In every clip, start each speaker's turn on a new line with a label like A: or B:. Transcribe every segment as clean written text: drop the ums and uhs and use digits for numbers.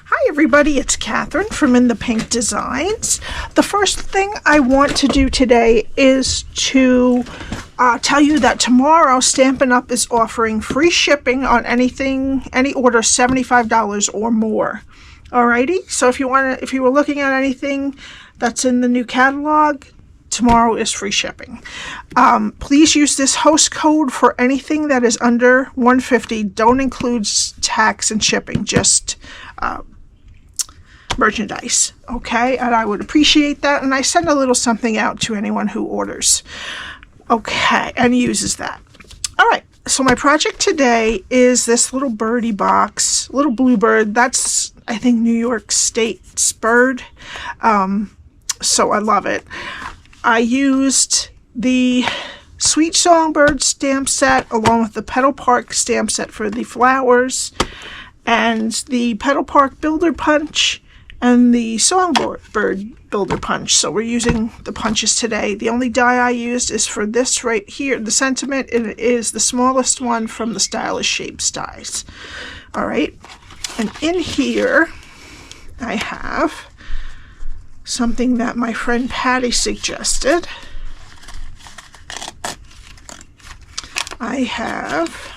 A: Hi everybody, it's Catherine from In the Pink Designs. The first thing I want to do today is to tell you that tomorrow Stampin' Up! Is offering free shipping on any order $75 or more. Alrighty, so if you were looking at anything that's in the new catalog, tomorrow is free shipping. Please use this host code for anything that is under $150. Don't include tax and shipping, just merchandise, okay? And I would appreciate that, and I send a little something out to anyone who orders, okay, and uses that. All right, so my project today is this little birdie box, little bluebird. That's, I think, New York State's bird, so I love it. I used the Sweet Songbird stamp set along with the Petal Park stamp set for the flowers, and the Petal Park Builder Punch, and the Songbird Builder Punch. So we're using the punches today. The only die I used is for this right here, the sentiment, and it is the smallest one from the Stylish Shapes dies. All right, and in here I have something that my friend Patty suggested. I have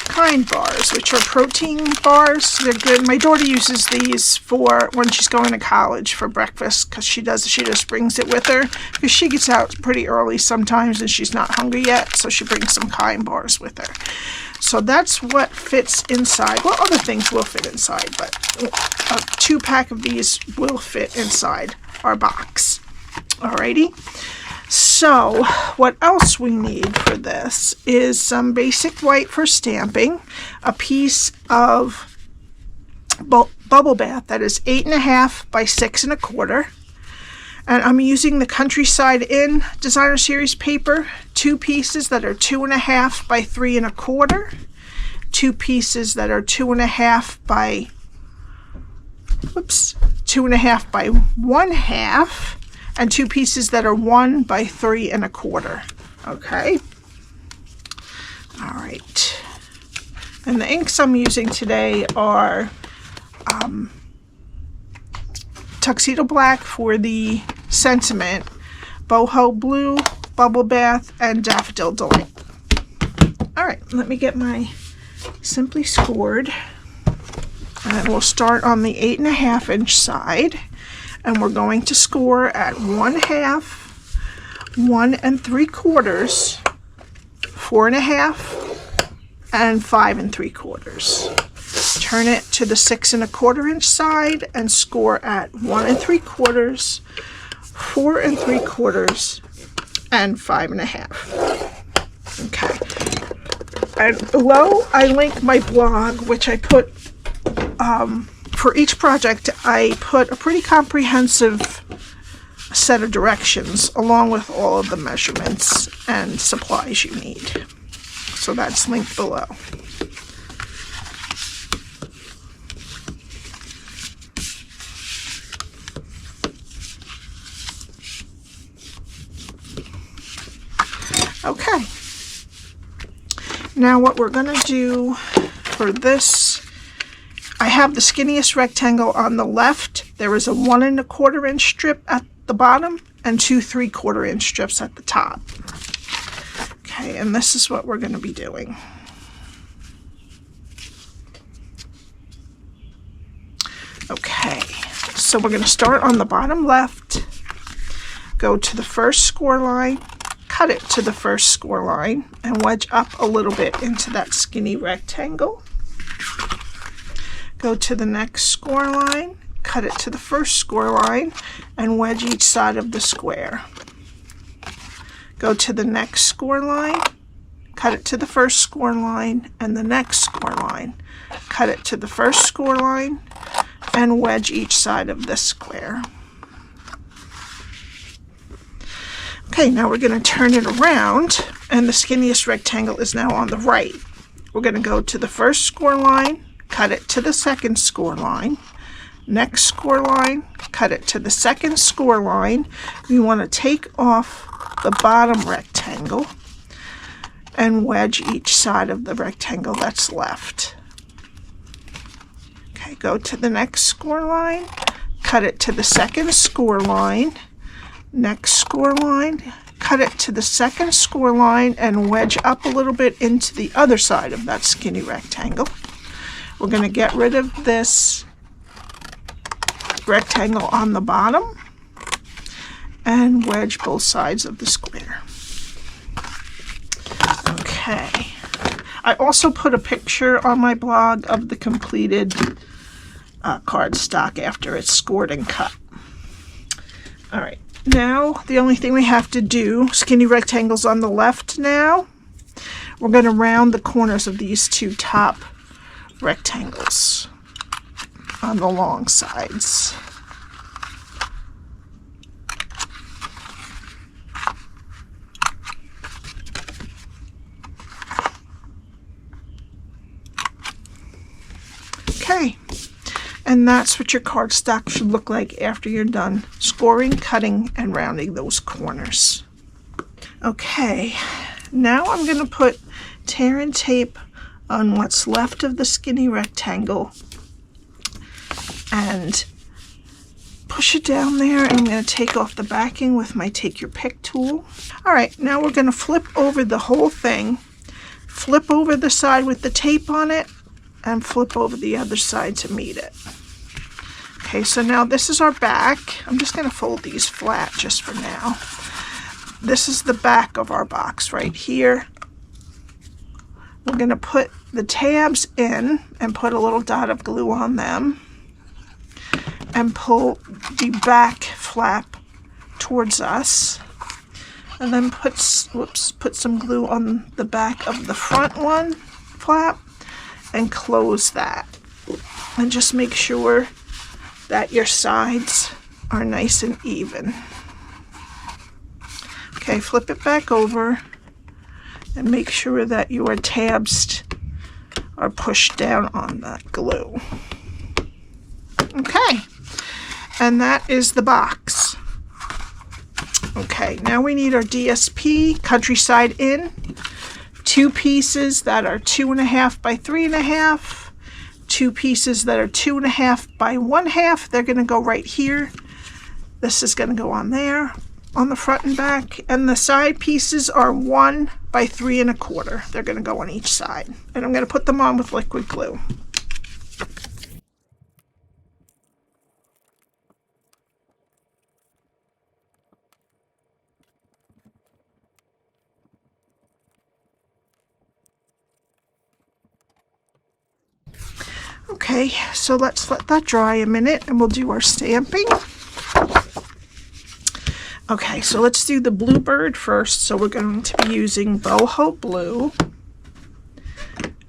A: Kind bars, which are protein bars. They're good. My daughter uses these for when she's going to college for breakfast, because she just brings it with her, because she gets out pretty early sometimes and she's not hungry yet, so she brings some Kind bars with her. So that's what fits inside. Well, other things will fit inside, but a 2-pack of these will fit inside our box. Alrighty. So what else we need for this is some basic white for stamping, a piece of bubble bath that is 8.5 by 6 1/4, and I'm using the Countryside Inn Designer Series paper, 2 pieces that are 2.5 by 3 1/4, 2 pieces that are 2.5 by 1/2, and 2 pieces that are 1 by 3 1/4. Okay. All right. And the inks I'm using today are Tuxedo Black for the sentiment, Boho Blue, Bubble Bath, and Daffodil Delight. All right, let me get my Simply Scored, and we'll start on the 8.5 inch side. And we're going to score at 1/2, 1 3/4, 4.5, and 5 3/4. Turn it to the 6 1/4 inch side and score at 1 3/4, 4 3/4, and 5.5. Okay. And below I link my blog, which I put for each project. I put a pretty comprehensive set of directions along with all of the measurements and supplies you need. So that's linked below. Okay. Now what we're going to do for this, I have the skinniest rectangle on the left. There is a 1 1/4 inch strip at the bottom and 2 3/4 inch strips at the top. Okay, and this is what we're going to be doing. Okay, so we're going to start on the bottom left, go to the first score line, cut it to the first score line, and wedge up a little bit into that skinny rectangle. Go to the next score line, cut it to the first score line, and wedge each side of the square. Go to the next score line, cut it to the first score line, and the next score line. Cut it to the first score line, and wedge each side of this square. Okay, now we're going to turn it around, and the skinniest rectangle is now on the right. We're going to go to the first score line, cut it to the second score line, next score line, cut it to the second score line. We want to take off the bottom rectangle and wedge each side of the rectangle that's left. Okay, go to the next score line, cut it to the second score line, next score line, cut it to the second score line, and wedge up a little bit into the other side of that skinny rectangle. We're going to get rid of this rectangle on the bottom and wedge both sides of the square. Okay. I also put a picture on my blog of the completed cardstock after it's scored and cut. All right. Now, the only thing we have to do, skinny rectangles on the left now, we're going to round the corners of these two top rectangles on the long sides. Okay. And that's what your cardstock should look like after you're done scoring, cutting, and rounding those corners. Okay, now I'm going to put tear and tape on what's left of the skinny rectangle and push it down there. And I'm going to take off the backing with my Take Your Pick tool. All right, now we're going to flip over the whole thing, flip over the side with the tape on it, and flip over the other side to meet it. Okay, so now this is our back. I'm just going to fold these flat just for now. This is the back of our box right here. We're going to put the tabs in and put a little dot of glue on them and pull the back flap towards us. And then put some glue on the back of the front one flap and close that. And just make sure that your sides are nice and even. Okay, flip it back over and make sure that your tabs are pushed down on that glue. Okay, and that is the box. Okay, now we need our DSP, Countryside In, 2 pieces that are 2.5 by 3.5. 2 pieces that are 2.5 by 1/2. They're going to go right here. This is going to go on there on the front and back. And the side pieces are 1 by 3.25. They're going to go on each side. And I'm going to put them on with liquid glue. Okay, so let's let that dry a minute and we'll do our stamping. Okay, so let's do the bluebird first. So we're going to be using Boho Blue.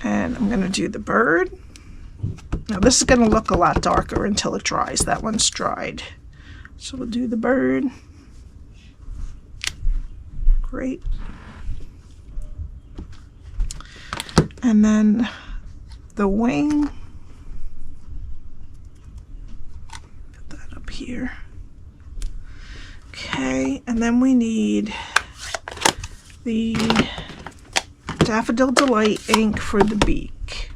A: And I'm going to do the bird. Now this is going to look a lot darker until it dries. That one's dried. So we'll do the bird. Great. And then the wing. Here. Okay, and then we need the Daffodil Delight Ink for the beak.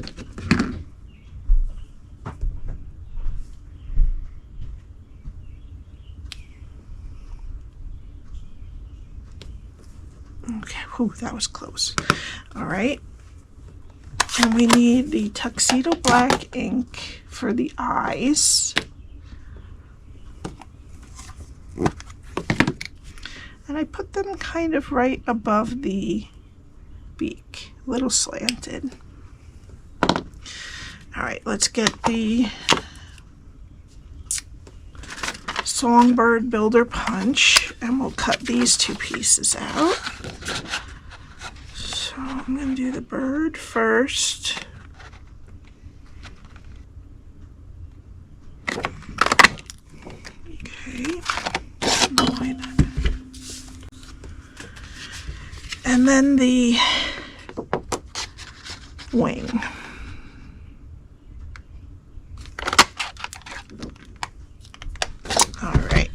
A: Okay, whew, that was close. All right, and we need the Tuxedo Black Ink for the eyes. And I put them kind of right above the beak, a little slanted. All right, let's get the Songbird Builder Punch, and we'll cut these 2 pieces out. So I'm going to do the bird first. Okay. And then the wing. All right.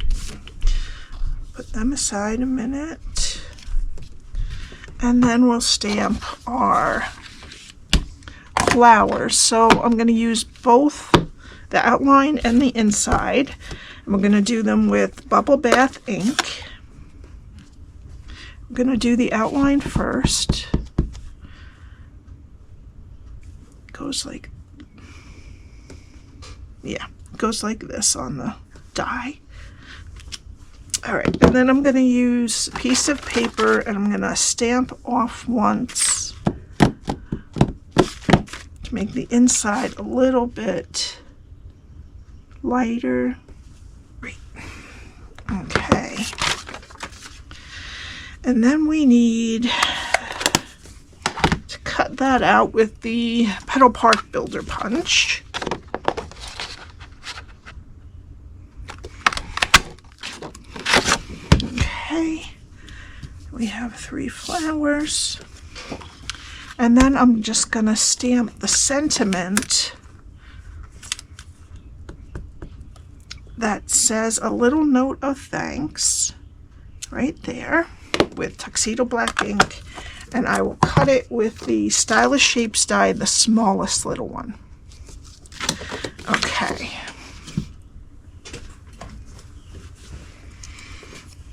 A: Put them aside a minute. And then we'll stamp our flowers. So I'm going to use both the outline and the inside. And we're going to do them with Bubble Bath ink. I'm going to do the outline first. Goes like, yeah, goes like this on the die. All right, and then I'm going to use a piece of paper and I'm going to stamp off once to make the inside a little bit lighter. Right. Okay. And then we need to cut that out with the Petal Park Builder Punch. We have 3 flowers, and then I'm just gonna stamp the sentiment that says a little note of thanks right there with Tuxedo Black ink, and I will cut it with the Stylish Shapes die, the smallest little one. Okay.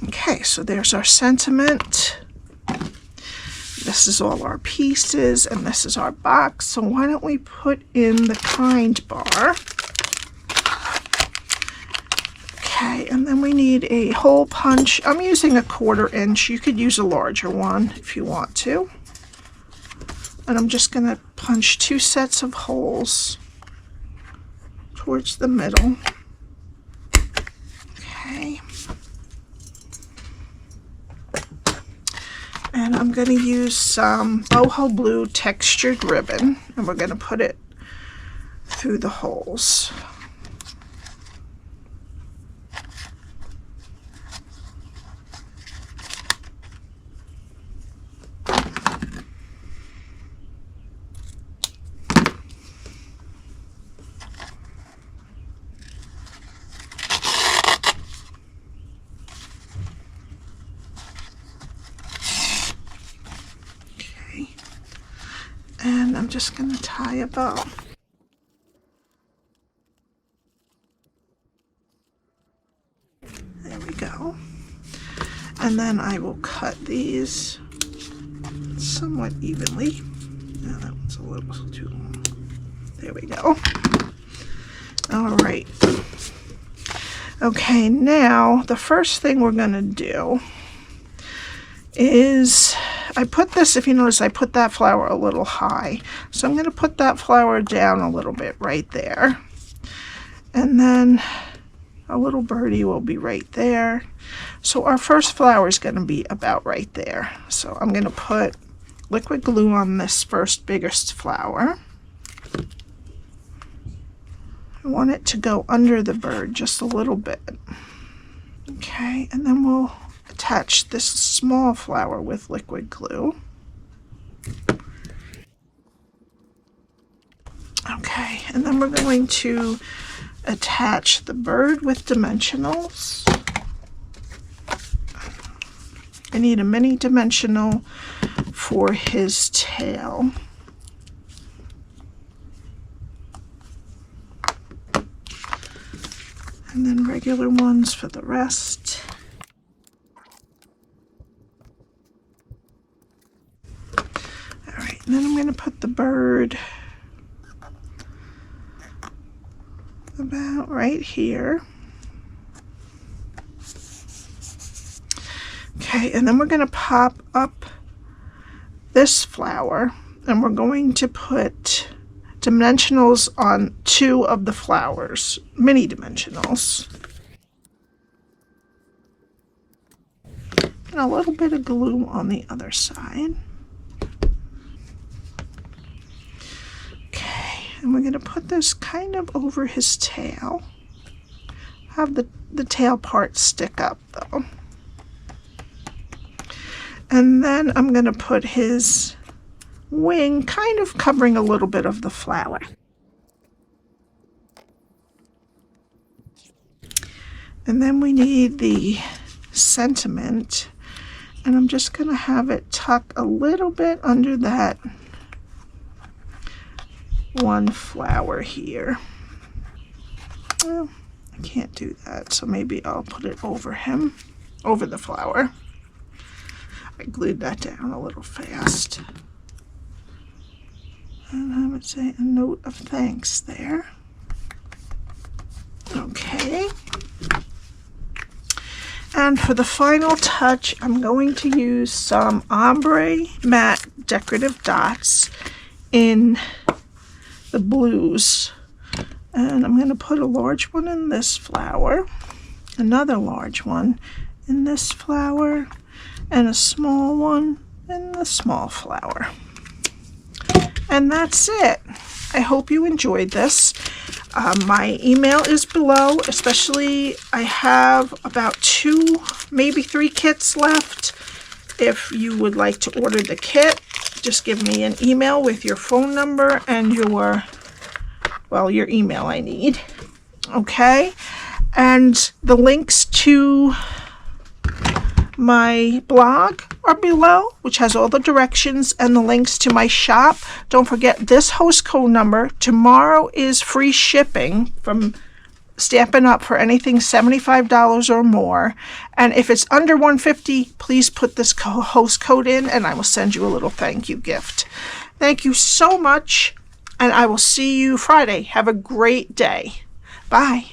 A: Okay, so there's our sentiment. This is all our pieces, and this is our box. So why don't we put in the kind bar? Okay, and then we need a hole punch. I'm using a 1/4 inch. You could use a larger one if you want to. And I'm just going to punch 2 sets of holes towards the middle. Okay. And I'm going to use some Boho Blue textured ribbon, and we're going to put it through the holes. And I'm just going to tie a bow. There we go. And then I will cut these somewhat evenly. Now that one's a little too long. There we go. All right. Okay, now the first thing we're going to do is, I put this, if you notice, I put that flower a little high. So I'm going to put that flower down a little bit right there. And then a little birdie will be right there. So our first flower is going to be about right there. So I'm going to put liquid glue on this first biggest flower. I want it to go under the bird just a little bit. Okay, and then we'll attach this small flower with liquid glue. Okay, and then we're going to attach the bird with dimensionals. I need a mini dimensional for his tail. And then regular ones for the rest. And then I'm going to put the bird about right here. Okay, and then we're going to pop up this flower, and we're going to put dimensionals on 2 of the flowers, mini dimensionals. And a little bit of glue on the other side. And we're going to put this kind of over his tail. Have the tail part stick up though. And then I'm going to put his wing kind of covering a little bit of the flower. And then we need the sentiment. And I'm just going to have it tuck a little bit under that one flower here. Well, I can't do that, so maybe I'll put it over him, over the flower. I glued that down a little fast. And I would say a note of thanks there. Okay. And for the final touch, I'm going to use some Ombre matte decorative dots in the blues. And I'm going to put a large one in this flower, another large one in this flower, and a small one in the small flower. And that's it. I hope you enjoyed this. My email is below, especially I have about 2, maybe 3 kits left. If you would like to order the kit, just give me an email with your phone number and your email I need. Okay? And the links to my blog are below, which has all the directions and the links to my shop. Don't forget this host code number. Tomorrow is free shipping from Stampin' Up! For anything $75 or more. And if it's under $150, please put this host code in and I will send you a little thank you gift. Thank you so much, and I will see you Friday. Have a great day. Bye.